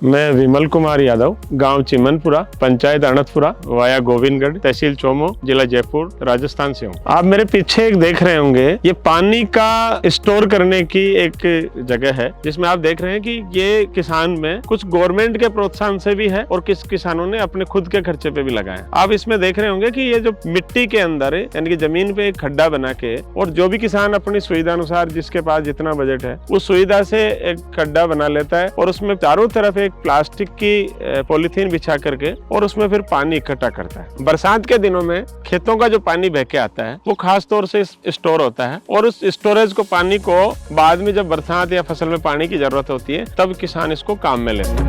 मैं विमल कुमार यादव, गांव चिमनपुरा, पंचायत अणतपुरा, वाया गोविंदगढ़, तहसील चोमो, जिला जयपुर, राजस्थान से हूँ। आप मेरे पीछे एक देख रहे होंगे, ये पानी का स्टोर करने की एक जगह है, जिसमें आप देख रहे हैं कि ये किसान में कुछ गवर्नमेंट के प्रोत्साहन से भी है और किस किसानों ने अपने खुद के खर्चे पे भी लगाए। आप इसमें देख रहे होंगे कि ये जो मिट्टी के अंदर यानी कि जमीन पे एक खड्डा बना के, और जो भी किसान अपनी सुविधा अनुसार जिसके पास जितना बजट है उस सुविधा से एक खड्डा बना लेता है और उसमें चारों तरफ एक प्लास्टिक की पॉलीथीन बिछा करके और उसमें फिर पानी इकट्ठा करता है। बरसात के दिनों में खेतों का जो पानी बह के आता है वो खास तौर से स्टोर होता है और उस स्टोरेज को पानी को बाद में जब बरसात या फसल में पानी की जरूरत होती है तब किसान इसको काम में लेते हैं।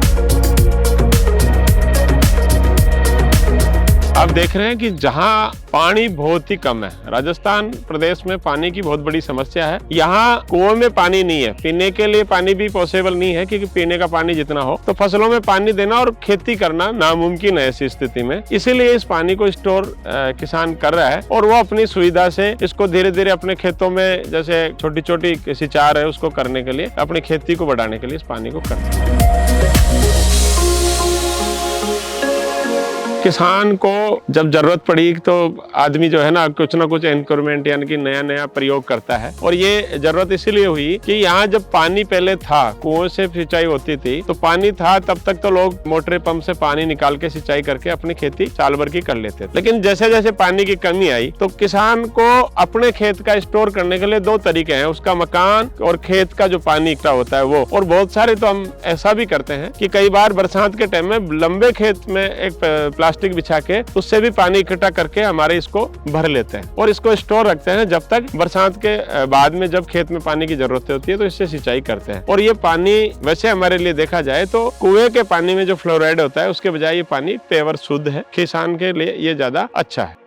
आप देख रहे हैं कि जहां पानी बहुत ही कम है, राजस्थान प्रदेश में पानी की बहुत बड़ी समस्या है। यहाँ कुओं में पानी नहीं है, पीने के लिए पानी भी पॉसिबल नहीं है, क्योंकि पीने का पानी जितना हो तो फसलों में पानी देना और खेती करना नामुमकिन है ऐसी स्थिति में। इसीलिए इस पानी को स्टोर किसान कर रहा है और वो अपनी सुविधा से इसको धीरे धीरे अपने खेतों में, जैसे छोटी छोटी सिंचाई है उसको करने के लिए, अपनी खेती को बढ़ाने के लिए इस पानी को करते हैं। किसान को जब जरूरत पड़ी तो आदमी जो है ना कुछ इंक्रीमेंट यानी कि नया नया प्रयोग करता है, और ये जरूरत इसीलिए हुई कि यहाँ जब पानी पहले था, कुओं से सिंचाई होती थी तो पानी था, तब तक तो लोग मोटर पंप से पानी निकाल के सिंचाई करके अपनी खेती साल भर की कर लेते थे। लेकिन जैसे जैसे पानी की कमी आई तो किसान को अपने खेत का स्टोर करने के लिए दो तरीके हैं, उसका मकान और खेत का जो पानी इकट्ठा होता है वो। और बहुत सारे तो हम ऐसा भी करते हैं कि कई बार बरसात के टाइम में लंबे खेत में एक प्लास्टिक बिछा के उससे भी पानी इकट्ठा करके हमारे इसको भर लेते हैं और इसको स्टोर रखते हैं जब तक बरसात के बाद में जब खेत में पानी की जरूरत होती है तो इससे सिंचाई करते हैं। और ये पानी वैसे हमारे लिए देखा जाए तो कुएं के पानी में जो फ्लोराइड होता है उसके बजाय ये पानी पेवर शुद्ध है, किसान के लिए ये ज्यादा अच्छा है।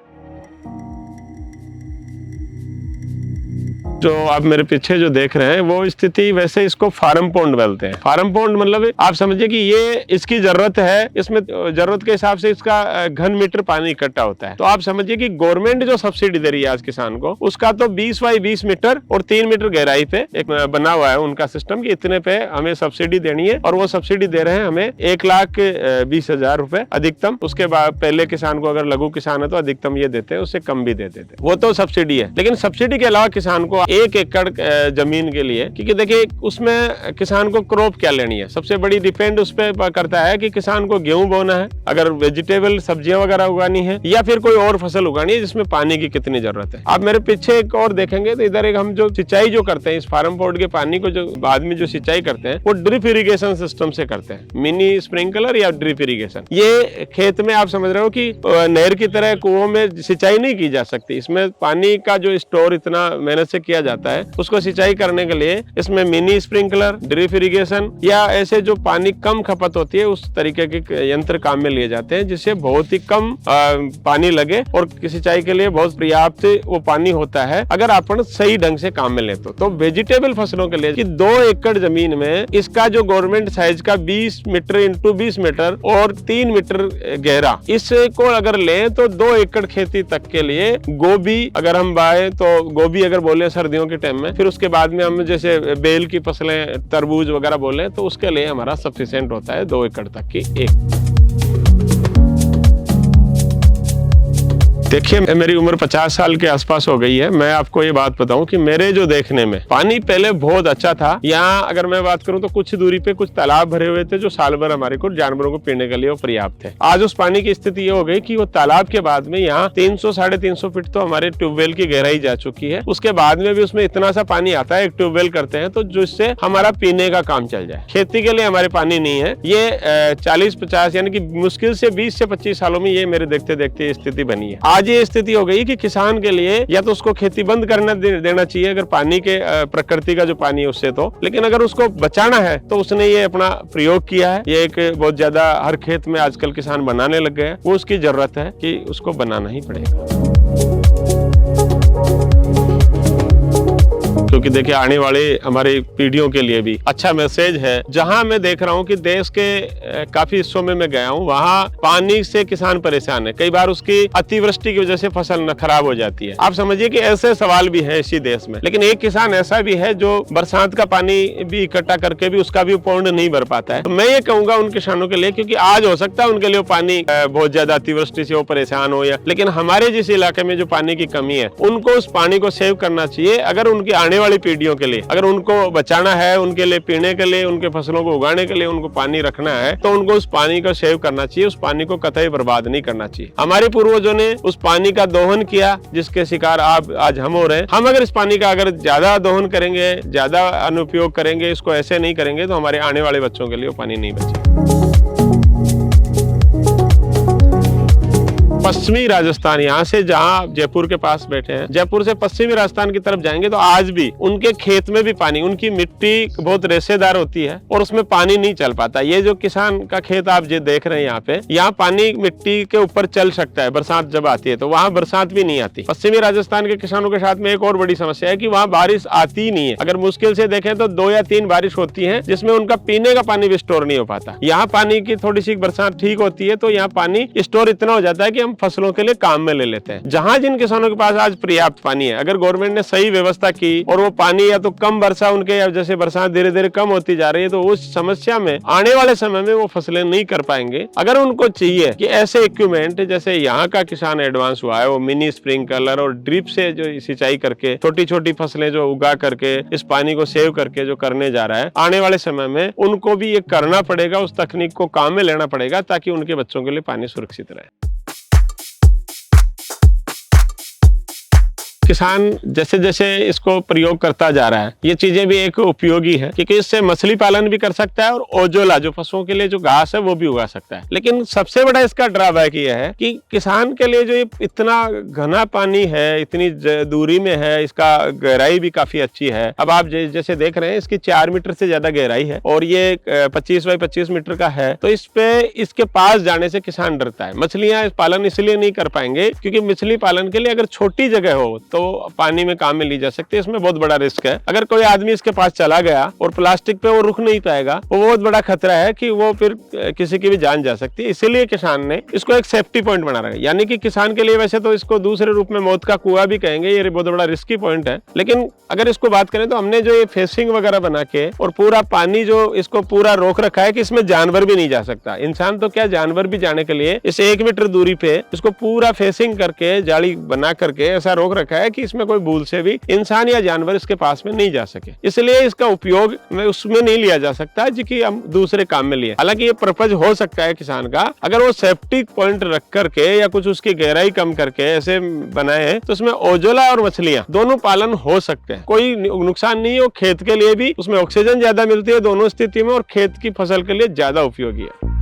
जो आप मेरे पीछे जो देख रहे हैं वो स्थिति, वैसे इसको फार्म पॉन्ड बोलते हैं। फार्म पॉन्ड मतलब आप समझिए कि ये इसकी जरूरत है, इसमें जरूरत के हिसाब से इसका घन मीटर पानी इकट्ठा होता है। तो आप समझिए कि गवर्नमेंट जो सब्सिडी दे रही है आज किसान को, उसका तो 20 बाई 20 मीटर और 3 मीटर गहराई पे एक बना हुआ है उनका सिस्टम कि इतने पे हमें सब्सिडी देनी है, और वो सब्सिडी दे रहे हैं हमें 1,20,000 रुपए अधिकतम। उसके बाद पहले किसान को अगर लघु किसान है तो अधिकतम ये देते हैं, उससे कम भी दे देते हैं, वो तो सब्सिडी है। लेकिन सब्सिडी के अलावा किसान को 1 एकड़ जमीन के लिए, क्योंकि देखिए उसमें किसान को क्रॉप क्या लेनी है, सबसे बड़ी डिपेंड उस पर करता है कि किसान को गेहूं बोना है, अगर वेजिटेबल सब्जियां वगैरह उगानी है, या फिर कोई और फसल उगानी है जिसमें पानी की कितनी जरूरत है। आप मेरे पीछे एक और देखेंगे तो इधर एक हम जो सिंचाई जो करते हैं, इस फार्म पॉन्ड के पानी को जो बाद में जो सिंचाई करते हैं वो ड्रिप इरिगेशन सिस्टम से करते हैं, मिनी स्प्रिंकलर या ड्रिप इरिगेशन। ये खेत में आप समझ रहे हो कि नहर की तरह कुओं में सिंचाई नहीं की जा सकती, इसमें पानी का जो स्टोर इतना मेहनत से किया जाता है, उसको सिंचाई करने के लिए इसमें मिनी स्प्रिंकलर, ड्रिप इरिगेशन या ऐसे जो पानी कम खपत होती है उस तरीके के यंत्र काम में लिए जाते हैं, जिससे बहुत ही कम पानी लगे और सिंचाई के लिए बहुत पर्याप्त वो पानी होता है अगर अपन सही ढंग से काम में ले तो वेजिटेबल फसलों के लिए कि 2 एकड़ जमीन में इसका जो गवर्नमेंट साइज का 20 मीटर इंटू 20 मीटर और 3 मीटर गहरा, इसको अगर ले तो 2 एकड़ खेती तक के लिए गोभी अगर हम बाए तो गोभी अगर बोले सर्दियों के टाइम में, फिर उसके बाद में हम जैसे बेल की फसलें, तरबूज वगैरह बोले तो उसके लिए हमारा सफिशिएंट होता है 2 एकड़ तक की एक। देखिए मेरी उम्र 50 साल के आसपास हो गई है। मैं आपको ये बात बताऊं कि मेरे जो देखने में पानी पहले बहुत अच्छा था। यहाँ अगर मैं बात करूं तो कुछ दूरी पे कुछ तालाब भरे हुए थे जो साल भर हमारे को जानवरों को पीने के लिए वो पर्याप्त थे। आज उस पानी की स्थिति ये हो गई कि वो तालाब के बाद में यहाँ 300-350 फीट तो हमारे ट्यूबवेल की गहराई जा चुकी है। उसके बाद में भी उसमें इतना सा पानी आता है, एक ट्यूबवेल करते हैं तो जिससे हमारा पीने का काम चल जाए। खेती के लिए हमारे पानी नहीं है। ये 40-50 यानी कि मुश्किल से 20 से 25 सालों में ये मेरे देखते देखते स्थिति बनी है। आज ये स्थिति हो गई कि किसान के लिए या तो उसको खेती बंद करना देना चाहिए अगर पानी के प्रकृति का जो पानी है उससे तो, लेकिन अगर उसको बचाना है तो उसने ये अपना प्रयोग किया है। ये एक बहुत ज्यादा हर खेत में आजकल किसान बनाने लग गए हैं, वो उसकी जरूरत है कि उसको बनाना ही पड़ेगा। क्योंकि देखिए आने वाले हमारे पीढ़ियों के लिए भी अच्छा मैसेज है। जहां मैं देख रहा हूं कि देश के काफी हिस्सों में मैं गया हूं, वहां पानी से किसान परेशान है। कई बार उसकी अतिवृष्टि की वजह से फसल न खराब हो जाती है। आप समझिए कि ऐसे सवाल भी है इसी देश में। लेकिन एक किसान ऐसा भी है जो बरसात का पानी भी इकट्ठा करके भी उसका भी पौंड नहीं भर पाता है। तो मैं ये कहूंगा उन किसानों के लिए, क्योंकि आज हो सकता है उनके लिए पानी बहुत ज्यादा अतिवृष्टि से वो परेशान हो, या लेकिन हमारे जिस इलाके में जो पानी की कमी है उनको उस पानी को सेव करना चाहिए। अगर उनकी आने वाली पीढ़ियों के लिए अगर उनको बचाना है, उनके लिए पीने के लिए, उनके फसलों को उगाने के लिए उनको पानी रखना है, तो उनको उस पानी को सेव करना चाहिए। उस पानी को कतई बर्बाद नहीं करना चाहिए। हमारे पूर्वजों ने उस पानी का दोहन किया जिसके शिकार आज हम हो रहे हैं। हम अगर इस पानी का अगर ज्यादा दोहन करेंगे, ज्यादा अनुपयोग करेंगे, इसको ऐसे नहीं करेंगे, तो हमारे आने वाले बच्चों के लिए वो पानी नहीं बचेगा। पश्चिमी राजस्थान, यहाँ से जहाँ जयपुर के पास बैठे हैं, जयपुर से पश्चिमी राजस्थान की तरफ जाएंगे तो आज भी उनके खेत में भी पानी, उनकी मिट्टी बहुत रेशेदार होती है और उसमें पानी नहीं चल पाता। ये जो किसान का खेत आप जो देख रहे हैं यहाँ पे, यहाँ पानी मिट्टी के ऊपर चल सकता है बरसात जब आती है, तो वहाँ बरसात भी नहीं आती। पश्चिमी राजस्थान के किसानों के साथ में एक और बड़ी समस्या है कि वहाँ बारिश आती ही नहीं है। अगर मुश्किल से देखें तो 2 या 3 बारिश होती है जिसमें उनका पीने का पानी भी स्टोर नहीं हो पाता। यहाँ पानी की थोड़ी सी बरसात ठीक होती है तो यहाँ पानी स्टोर इतना हो जाता है कि हम फसलों के लिए काम में ले लेते हैं। जहां जिन किसानों के पास आज पर्याप्त पानी है, अगर गवर्नमेंट ने सही व्यवस्था की और वो पानी या तो कम वर्षा उनके, या जैसे बरसात धीरे धीरे कम होती जा रही है, तो उस समस्या में आने वाले समय में वो फसलें नहीं कर पाएंगे। अगर उनको चाहिए कि ऐसे इक्विपमेंट जैसे यहाँ का किसान एडवांस हुआ है, वो मिनी स्प्रिंकलर और ड्रिप से जो सिंचाई करके छोटी छोटी फसलें जो उगा करके इस पानी को सेव करके जो करने जा रहा है, आने वाले समय में उनको भी ये करना पड़ेगा, उस तकनीक को काम में लेना पड़ेगा ताकि उनके बच्चों के लिए पानी सुरक्षित रहे। किसान जैसे जैसे इसको प्रयोग करता जा रहा है, ये चीजें भी एक उपयोगी है, क्योंकि इससे मछली पालन भी कर सकता है और ओजोला जो पशुओं के लिए जो घास है वो भी उगा सकता है। लेकिन सबसे बड़ा इसका ड्रॉबैक ये है कि किसान के लिए जो इतना घना पानी है, इतनी दूरी में है, इसका गहराई भी काफी अच्छी है। अब आप जैसे देख रहे हैं इसकी 4 मीटर से ज्यादा गहराई है और ये 25 बाई 25 मीटर का है, तो इस पे इसके पास जाने से किसान डरता है। मछलियां पालन इसलिए नहीं कर पाएंगे क्योंकि मछली पालन के लिए अगर छोटी जगह हो तो पानी में काम में ली जा सकती है, इसमें बहुत बड़ा रिस्क है। अगर कोई आदमी इसके पास चला गया और प्लास्टिक पे वो रुक नहीं पाएगा, वो बहुत बड़ा खतरा है कि वो फिर किसी की भी जान जा सकती है। इसीलिए किसान ने इसको एक सेफ्टी पॉइंट बना रखा है। यानी कि किसान के लिए वैसे तो इसको दूसरे रूप में मौत का कुआं भी कहेंगे, ये बहुत बड़ा रिस्की पॉइंट है। लेकिन अगर इसको बात करें तो हमने जो ये फेसिंग वगैरह बना के और पूरा पानी जो इसको पूरा रोक रखा है कि इसमें जानवर भी नहीं जा सकता। इंसान तो क्या, जानवर भी जाने के लिए इस 1 मीटर दूरी पे इसको पूरा फेसिंग करके जाली बना करके ऐसा रोक रखा है कि इसमें कोई भूल से भी इंसान या जानवर इसके पास में नहीं जा सके। इसलिए इसका उपयोग में उसमें नहीं लिया जा सकता जी कि हम दूसरे काम में लिए। हालांकि ये पर्पज हो सकता है किसान का, अगर वो सेफ्टी पॉइंट रख करके या कुछ उसकी गहराई कम करके ऐसे बनाए तो उसमें ओजोला और मछलियां दोनों पालन हो सकते हैं, कोई नुकसान नहीं हो। खेत के लिए भी उसमें ऑक्सीजन ज्यादा मिलती है दोनों स्थिति में, और खेत की फसल के लिए ज्यादा उपयोगी है।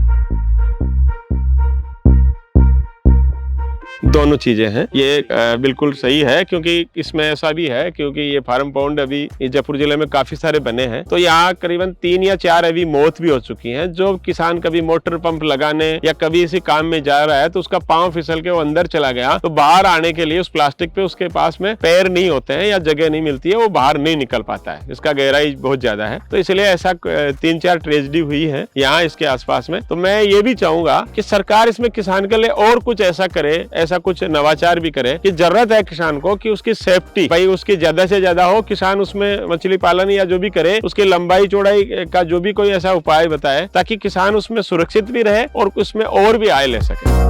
दोनों चीजें हैं, ये बिल्कुल सही है। क्योंकि इसमें ऐसा भी है क्योंकि ये फार्म पॉन्ड अभी जयपुर जिले में काफी सारे बने हैं, तो यहाँ करीबन 3 या 4 अभी मौत भी हो चुकी हैं। जो किसान कभी मोटर पंप लगाने या कभी इसी काम में जा रहा है तो उसका पांव फिसल के वो अंदर चला गया, तो बाहर आने के लिए उस प्लास्टिक पे उसके पास में पैर नहीं होते हैं या जगह नहीं मिलती है, वो बाहर नहीं निकल पाता है। इसका गहराई बहुत ज्यादा है, तो इसलिए ऐसा 3-4 ट्रेजेडी हुई है यहाँ इसके आसपास में। तो मैं ये भी चाहूंगा कि सरकार इसमें किसान के लिए और कुछ ऐसा करे, ऐसा कुछ नवाचार भी करे कि जरूरत है किसान को कि उसकी सेफ्टी भाई उसकी ज्यादा से ज्यादा हो। किसान उसमें मछली पालन या जो भी करे उसकी लंबाई चौड़ाई का जो भी कोई ऐसा उपाय बताए ताकि किसान उसमें सुरक्षित भी रहे और उसमें और भी आय ले सके।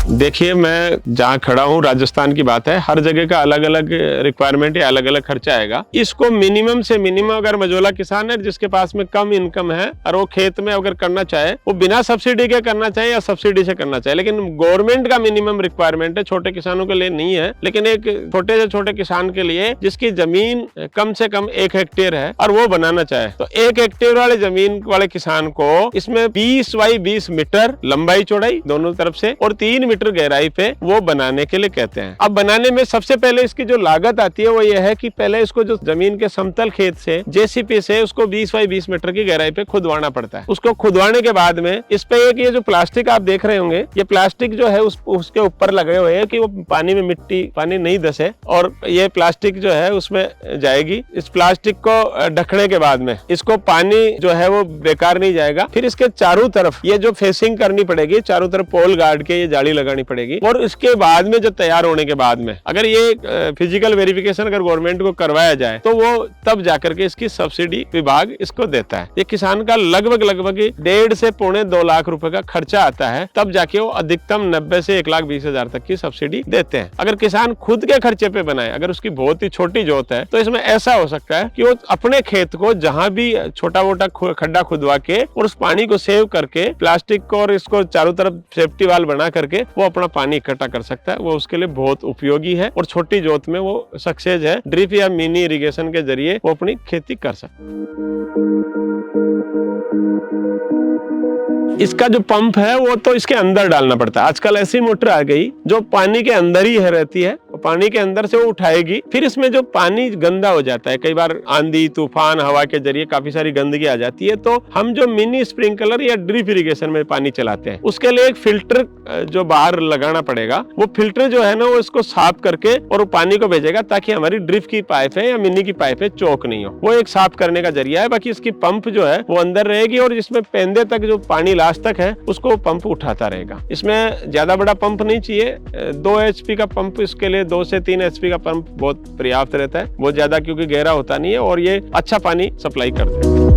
देखिए, मैं जहाँ खड़ा हूँ राजस्थान की बात है, हर जगह का अलग अलग रिक्वायरमेंट है, अलग अलग खर्चा आएगा। इसको मिनिमम से मिनिमम अगर मझोला किसान है जिसके पास में कम इनकम है और वो खेत में अगर करना चाहे, वो बिना सब्सिडी के करना चाहे या सब्सिडी से करना चाहे, लेकिन गवर्नमेंट का मिनिमम रिक्वायरमेंट है, छोटे किसानों के लिए नहीं है। लेकिन एक छोटे से छोटे किसान के लिए जिसकी जमीन कम से कम 1 हेक्टेयर है और वो बनाना चाहे, तो 1 हेक्टेयर वाले जमीन वाले किसान को इसमें 20 बाई 20 मीटर लंबाई चौड़ाई दोनों तरफ से और 3 मीटर मीटर गहराई पे वो बनाने के लिए कहते हैं। अब बनाने में सबसे पहले इसकी जो लागत आती है वो ये है कि पहले इसको जो जमीन के समतल खेत से जेसीपी से उसको 20 बाई 20 मीटर की गहराई पे खुदवाना पड़ता है। उसको खुदवाने के बाद में इस पे एक ये जो प्लास्टिक आप देख रहे होंगे, ये प्लास्टिक जो है उसके ऊपर लगे हुए हैं कि वो पानी में पानी नहीं धसे, और ये प्लास्टिक जो है उसमें जाएगी। इस प्लास्टिक को ढकने के बाद में इसको पानी जो है वो बेकार नहीं जाएगा। फिर इसके चारों तरफ ये जो फेसिंग करनी पड़ेगी, चारों तरफ पोल गार्ड के ये जाली लगानी पड़ेगी, और इसके बाद में जो तैयार होने के बाद में अगर ये फिजिकल वेरिफिकेशन अगर गवर्नमेंट को करवाया जाए तो वो तब जाकर के इसकी सब्सिडी विभाग इसको देता है। ये किसान का लगभग 1.5 से 2.25 लाख रुपए का खर्चा आता है, तब जाके वो अधिकतम 90 से 1,20,000 तक की सब्सिडी देते हैं। अगर किसान खुद के खर्चे पे बनाए, अगर उसकी बहुत ही छोटी जोत है, तो इसमें ऐसा हो सकता है कि वो अपने खेत को जहां भी छोटा मोटा खड्डा खुदवा के और उस पानी को सेव करके प्लास्टिक को और इसको चारों तरफ सेफ्टी वाल बना करके वो अपना पानी इकट्ठा कर सकता है। वो उसके लिए बहुत उपयोगी है और छोटी जोत में वो सक्सेस है। ड्रिप या मिनी इरिगेशन के जरिए वो अपनी खेती कर सकता है। इसका जो पंप है वो तो इसके अंदर डालना पड़ता है। आजकल ऐसी मोटर आ गई जो पानी के अंदर ही रहती है, पानी के अंदर से वो उठाएगी। फिर इसमें जो पानी गंदा हो जाता है, कई बार आंधी तूफान हवा के जरिए काफी सारी गंदगी आ जाती है, तो हम जो मिनी स्प्रिंकलर या ड्रिप इरिगेशन में पानी चलाते हैं उसके लिए एक फिल्टर जो बाहर लगाना पड़ेगा। वो फिल्टर जो है ना वो इसको साफ करके और वो पानी को भेजेगा ताकि हमारी ड्रिप की पाइप है या मिनी की पाइप है चौक नहीं हो। वो एक साफ करने का जरिया है। बाकी इसकी पंप जो है वो अंदर रहेगी और जिसमें पेंदे तक जो पानी लास्ट तक है उसको पंप उठाता रहेगा। इसमें ज्यादा बड़ा पंप नहीं चाहिए। 2 HP का पंप इसके लिए 2 से 3 HP का पंप बहुत पर्याप्त रहता है। बहुत ज्यादा क्योंकि गहरा होता नहीं है और ये अच्छा पानी सप्लाई करता है।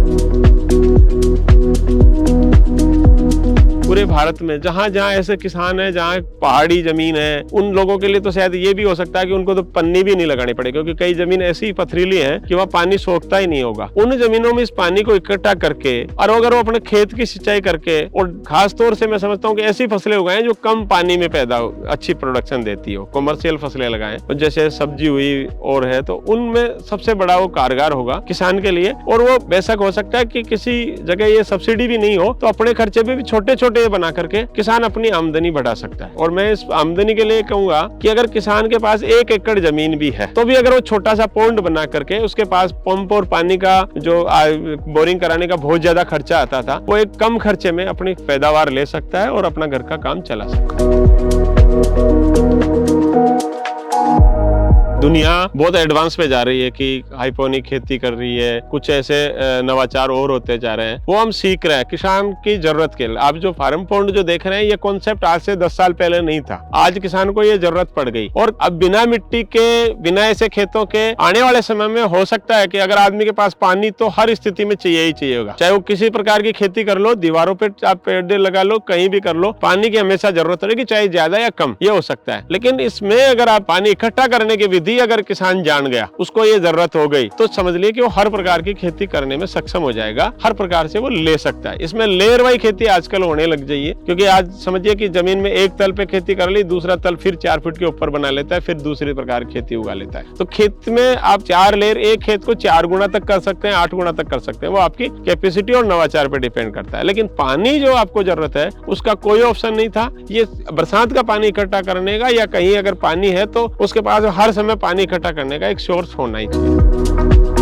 पूरे भारत में जहाँ जहाँ ऐसे किसान है, जहाँ पहाड़ी जमीन है, उन लोगों के लिए तो शायद ये भी हो सकता है कि उनको तो पन्नी भी नहीं लगानी पड़े, क्योंकि कई जमीन ऐसी पथरीली है कि वहाँ पानी सोखता ही नहीं होगा। उन जमीनों में इस पानी को इकट्ठा करके और अगर वो अपने खेत की सिंचाई करके, और खास तौर से मैं समझता हूँ कि ऐसी फसलें उगाएं जो कम पानी में पैदा हो, अच्छी प्रोडक्शन देती हो, कॉमर्शियल फसलें लगाएं, जैसे सब्जी हुई और है, तो उनमें सबसे बड़ा वो कारगर होगा किसान के लिए। और वो बेशक हो सकता है कि किसी जगह ये सब्सिडी भी नहीं हो तो अपने खर्चे पे भी छोटे छोटे बना करके किसान अपनी आमदनी बढ़ा सकता है। और मैं इस आमदनी के लिए कहूंगा कि अगर किसान के पास 1 एकड़ जमीन भी है तो भी अगर वो छोटा सा पॉन्ड बना करके, उसके पास पंप और पानी का जो बोरिंग कराने का बहुत ज्यादा खर्चा आता था, वो एक कम खर्चे में अपनी पैदावार ले सकता है और अपना घर का काम चला सकता है। दुनिया बहुत एडवांस पे जा रही है कि हाइपोनिक खेती कर रही है, कुछ ऐसे नवाचार और होते जा रहे हैं, वो हम सीख रहे हैं किसान की जरूरत के लिए। आप जो फार्म पॉन्ड जो देख रहे हैं, ये कॉन्सेप्ट आज से 10 साल पहले नहीं था। आज किसान को ये जरूरत पड़ गई और अब बिना मिट्टी के, बिना ऐसे खेतों के आने वाले समय में हो सकता है कि अगर आदमी के पास पानी तो हर स्थिति में चाहिए ही चाहिए होगा। चाहे वो किसी प्रकार की खेती कर लो, दीवारों पे आप पेड़ लगा लो, कहीं भी कर लो, पानी की हमेशा जरूरत रहेगी, चाहे ज्यादा या कम, ये हो सकता है। लेकिन इसमें अगर आप पानी इकट्ठा करने की विधि अगर किसान जान गया, उसको ये जरूरत हो गई, तो समझ लिए कि वो हर प्रकार की खेती करने में सक्षम हो जाएगा, हर प्रकार से वो ले सकता है। इसमें लेयर वाई खेती आजकल होने लग जाइए, क्योंकि आज समझिए कि जमीन में एक तल पे खेती कर ली, दूसरा तल फिर 4 फीट के ऊपर बना लेता है, फिर दूसरी प्रकार की खेती उगा लेता है। तो खेत में आप 4 लेयर, एक खेत को 4 गुना तक कर सकते हैं, 8 गुना तक कर सकते हैं। वो आपकी कैपेसिटी और नवाचार पे डिपेंड करता है। लेकिन पानी जो आपको जरूरत है उसका कोई ऑप्शन नहीं था। ये बरसात का पानी इकट्ठा करने का, या कहीं अगर पानी है तो उसके पास हर समय पानी इकट्ठा करने का एक सोर्स होना ही चाहिए।